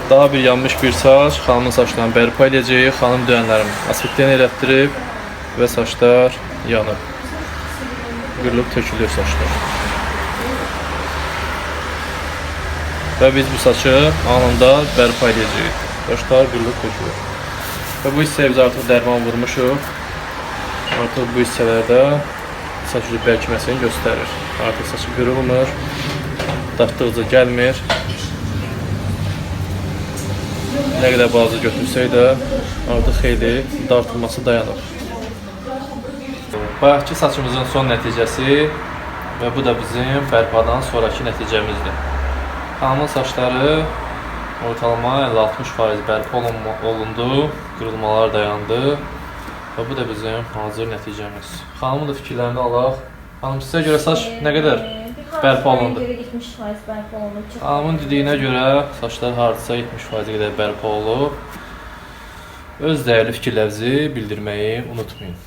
Daha bir yanmış bir saç xanımın saçlarını bərpa edəcəyik. Xanım döyənlərimi aspektini elətdirib və saçlar yanıb. Qırılıb tökülür saçlar. Və biz bu saçı anında bərpa edəcəyik. Saçlar qırılıb tökülür. Və bu hissəyə biz artıq dərman vurmuşuq. Artıq bu hissələrdə saç üzü bərkiməsini göstərir. Artıq saçı qırılmır, dartdıqca gəlmir. Nə qədər bazı götürsək də artıq xeyli dartılması dayanır. Bayaqki saçımızın son nəticəsi və bu da bizim bərpadan sonraki nəticəmizdir. Xanımın saçları ortalama 50-60% bərpa olundu, qırılmalar dayandı və bu da bizim hazır nəticəmiz. Xanımın da fikirlərini alaq. Xanım, sizə görə saç nə qədər bərpa olundu? Xanımın dediyinə görə saçlar hardasa 70% qədər bərpa olub. Öz dəyərli fikirlərinizi bildirməyi unutmayın.